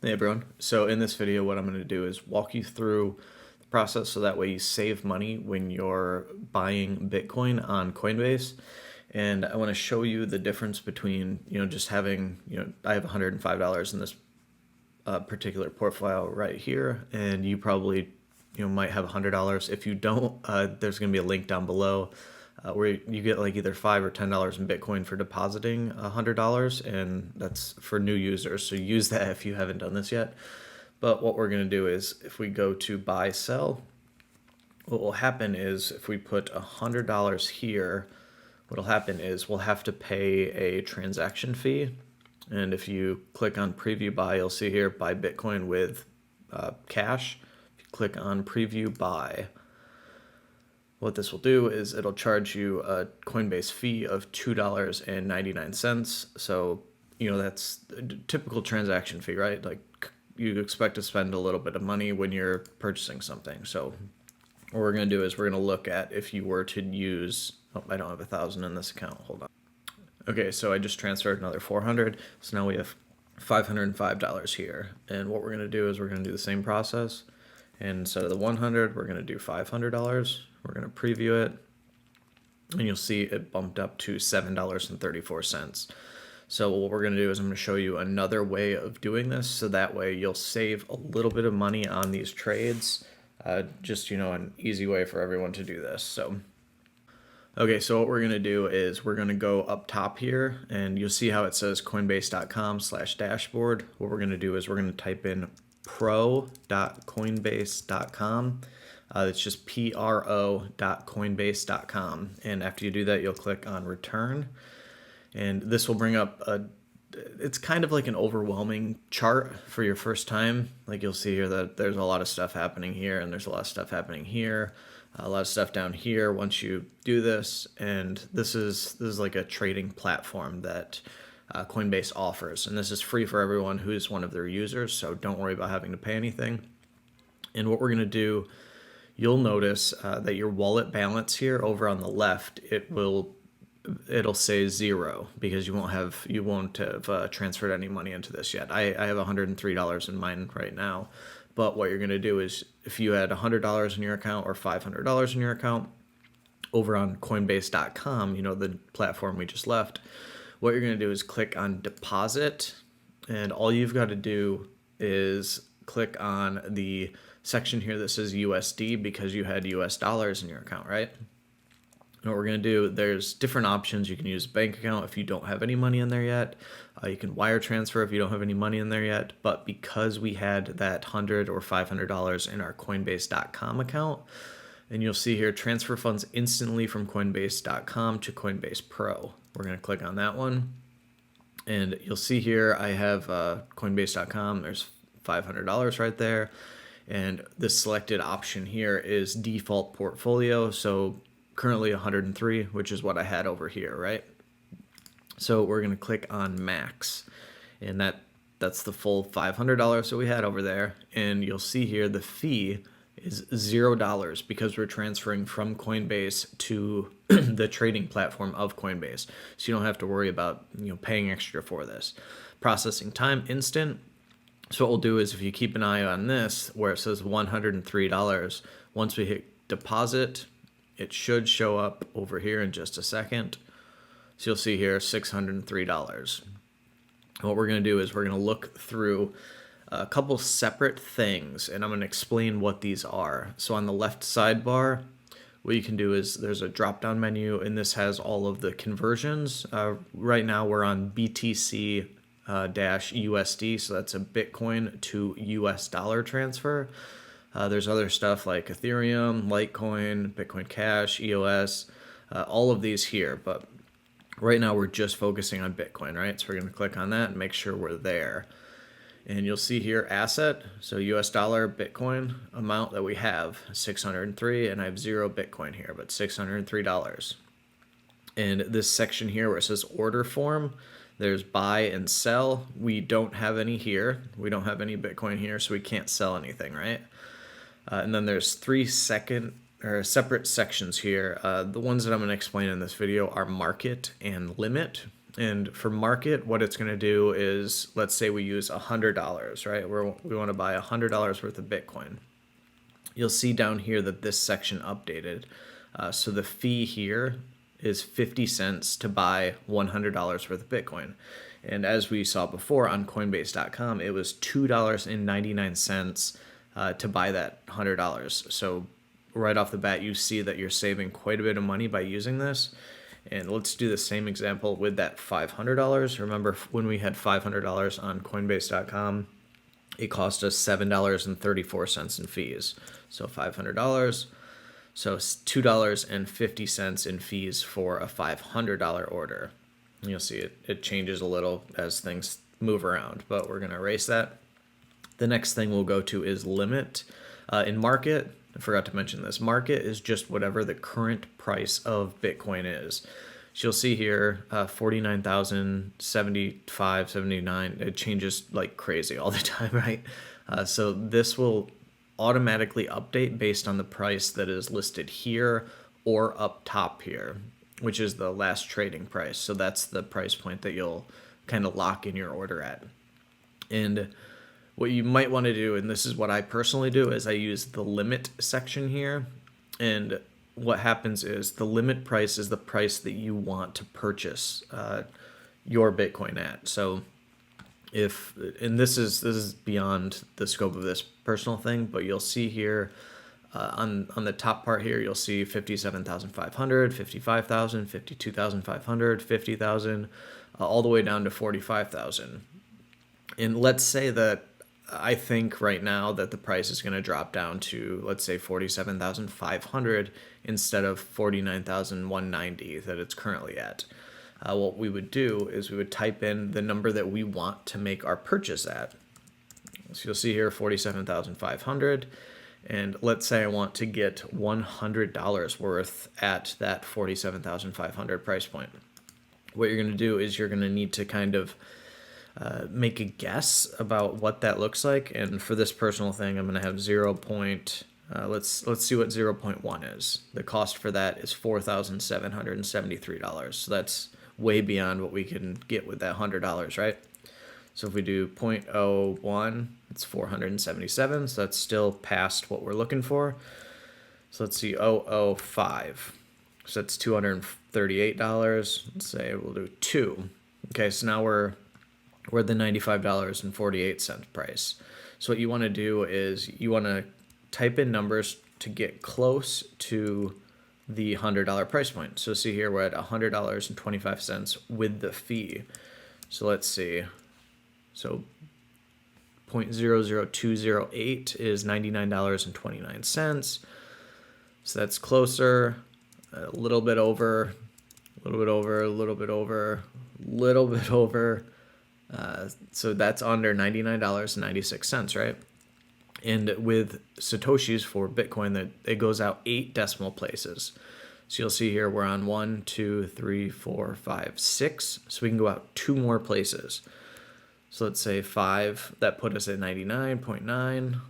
Hey everyone. So in this video, what I'm going to do is walk you through the process so that way you save money when you're buying Bitcoin on Coinbase. And I want to show you the difference between, just having, I have $105 in this particular portfolio right here, and you probably, might have $100. If you don't, there's going to be a link down below where you get like either $5 or $10 in Bitcoin for depositing $100, and that's for new users. So use that if you haven't done this yet. But what we're going to do is if we go to buy sell, what will happen is if we put $100 here, what'll happen is we'll have to pay a transaction fee. And if you click on preview buy, you'll see here buy Bitcoin with cash. If you click on preview buy, what this will do is it'll charge you a Coinbase fee of $2.99. So, that's a typical transaction fee, right? Like you expect to spend a little bit of money when you're purchasing something. So what we're going to do is we're going to look at if you were to use, oh, I don't have 1,000 in this account. Hold on. Okay, so I just transferred another 400. So now we have $505 here. And what we're going to do is we're going to do the same process. And instead of the 100, we're going to do $500. We're going to preview it. And you'll see it bumped up to $7.34. So what we're going to do is I'm going to show you another way of doing this. So that way you'll save a little bit of money on these trades. Just, an easy way for everyone to do this. Okay, so what we're going to do is we're going to go up top here, and you'll see how it says coinbase.com/dashboard. What we're going to do is we're going to type in pro.coinbase.com. It's just pro.coinbase.com. And after you do that, you'll click on return. And this will bring up it's kind of like an overwhelming chart for your first time. Like you'll see here that there's a lot of stuff happening here, and there's a lot of stuff happening here, a lot of stuff down here once you do this. And this is like a trading platform that Coinbase offers, and this is free for everyone who is one of their users, so don't worry about having to pay anything. And what we're going to do, you'll notice that your wallet balance here over on the left, it'll say 0 because you won't have transferred any money into this yet. I have $103 in mine right now. But what you're going to do is if you had $100 in your account or $500 in your account over on coinbase.com, the platform we just left, what you're going to do is click on deposit, and all you've got to do is click on the section here that says USD because you had US dollars in your account, right? And what we're going to do, there's different options. You can use a bank account if you don't have any money in there yet. You can wire transfer if you don't have any money in there yet. But because we had that $100 or $500 in our Coinbase.com account, and you'll see here, transfer funds instantly from Coinbase.com to Coinbase Pro. We're going to click on that one. And you'll see here, I have Coinbase.com. There's $500 right there. And this selected option here is default portfolio. So currently 103, which is what I had over here, right? So we're going to click on max, and that's the full $500 that we had over there. And you'll see here the fee is $0 because we're transferring from Coinbase to the trading platform of Coinbase. So you don't have to worry about paying extra for this. Processing time instant. So what we'll do is if you keep an eye on this where it says $103, once we hit deposit, it should show up over here in just a second. So you'll see here $603. What we're going to do is we're going to look through a couple separate things, and I'm going to explain what these are. So on the left sidebar, what you can do is there's a drop-down menu, and this has all of the conversions. Right now we're on BTC USD, so that's a Bitcoin to US dollar transfer. There's other stuff like Ethereum, Litecoin, Bitcoin Cash, EOS, all of these here. But right now we're just focusing on Bitcoin, right? So we're going to click on that and make sure we're there. And you'll see here asset, so US dollar Bitcoin amount that we have, 603, and I have 0 Bitcoin here, but $603. And this section here where it says order form, there's buy and sell. We don't have any here. We don't have any Bitcoin here, so we can't sell anything, right? And then there's 3 separate sections here. The ones that I'm going to explain in this video are market and limit. And for market, what it's going to do is, let's say we use $100, right? We want to buy $100 worth of Bitcoin. You'll see down here that this section updated. So the fee here is 50 cents to buy $100 worth of Bitcoin. And as we saw before on Coinbase.com, it was $2.99 to buy that $100. So right off the bat, you see that you're saving quite a bit of money by using this. And let's do the same example with that $500. Remember when we had $500 on Coinbase.com, it cost us $7.34 in fees. So $500. So $2.50 in fees for a $500 order. And you'll see it changes a little as things move around, but we're going to erase that. The next thing we'll go to is limit. In market, I forgot to mention this. Market is just whatever the current price of Bitcoin is. So you'll see here 49,075, 79. It changes like crazy all the time, right? So this will automatically update based on the price that is listed here or up top here, which is the last trading price. So that's the price point that you'll kind of lock in your order at. And what you might want to do, and this is what I personally do, is I use the limit section here. And what happens is the limit price is the price that you want to purchase your Bitcoin at. So and this is beyond the scope of this personal thing, but you'll see here on the top part here, you'll see 57,500, 55,000, 52,500, 50,000, all the way down to 45,000. And let's say that I think right now that the price is going to drop down to, let's say, 47,500 instead of 49,190 that it's currently at. What we would do is we would type in the number that we want to make our purchase at. So you'll see here 47,500. And let's say I want to get $100 worth at that 47,500 price point. What you're going to do is you're going to need to kind of make a guess about what that looks like. And for this personal thing, I'm going to have let's see what 0.1 is. The cost for that is $4,773. So that's way beyond what we can get with that $100, right? So if we do 0.01, it's 477. So that's still past what we're looking for. So let's see, 0.05. So that's $238. Let's say we'll do 2. Okay, so now we're at the $95.48 price. So what you want to do is you want to type in numbers to get close to the $100 price point. So see here, we're at $100.25 with the fee. So let's see. So 0.00208 is $99.29. So that's closer, a little bit over, a little bit over, a little bit over, a little bit over. So that's under $99.96, right? And with Satoshis for Bitcoin, that it goes out 8 decimal places. So you'll see here we're on 1, 2, 3, 4, 5, 6. So we can go out 2 more places. So let's say 5. That put us at 99.9.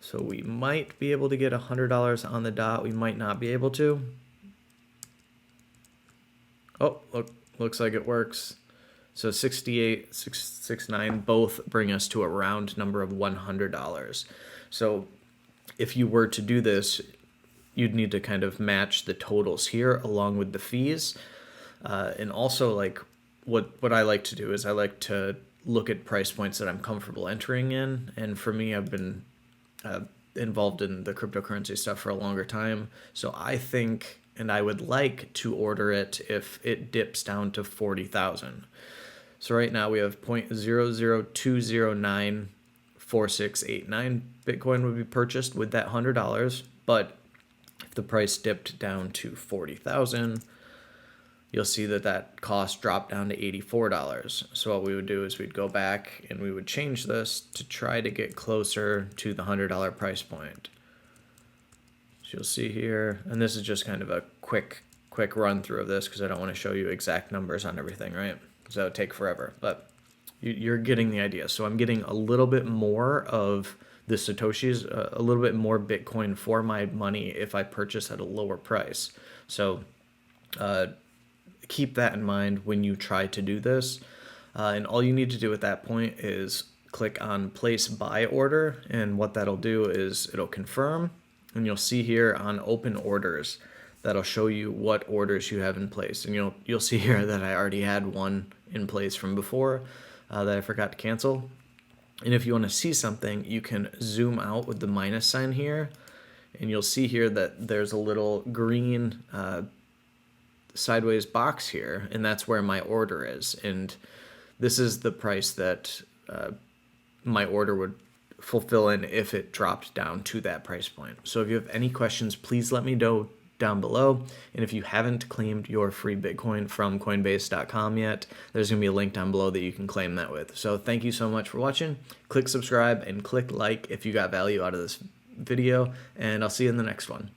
So we might be able to get $100 on the dot. We might not be able to. Oh, looks like it works. So 68, 669 both bring us to a round number of $100. So if you were to do this, you'd need to kind of match the totals here along with the fees. And also, like, what I like to do is I like to look at price points that I'm comfortable entering in. And for me, I've been involved in the cryptocurrency stuff for a longer time. So I think, and I would like to order it if it dips down to 40,000. So right now we have 0.002094689 Bitcoin would be purchased with that $100. But if the price dipped down to 40,000, you'll see that cost dropped down to $84. So what we would do is we'd go back and we would change this to try to get closer to the $100 price point. So you'll see here, and this is just kind of a quick run through of this because I don't want to show you exact numbers on everything, right? So that would take forever, but you're getting the idea. So I'm getting a little bit more of the Satoshis, a little bit more Bitcoin for my money if I purchase at a lower price. So keep that in mind when you try to do this. And all you need to do at that point is click on place buy order, and what that'll do is it'll confirm, and you'll see here on open orders that'll show you what orders you have in place. And you'll see here that I already had one in place from before that I forgot to cancel. And if you want to see something, you can zoom out with the minus sign here, and you'll see here that there's a little green sideways box here, and that's where my order is. And this is the price that my order would fulfill in if it dropped down to that price point. So if you have any questions, please let me know down below. And if you haven't claimed your free Bitcoin from Coinbase.com yet, there's going to be a link down below that you can claim that with. So thank you so much for watching. Click subscribe and click like if you got value out of this video, and I'll see you in the next one.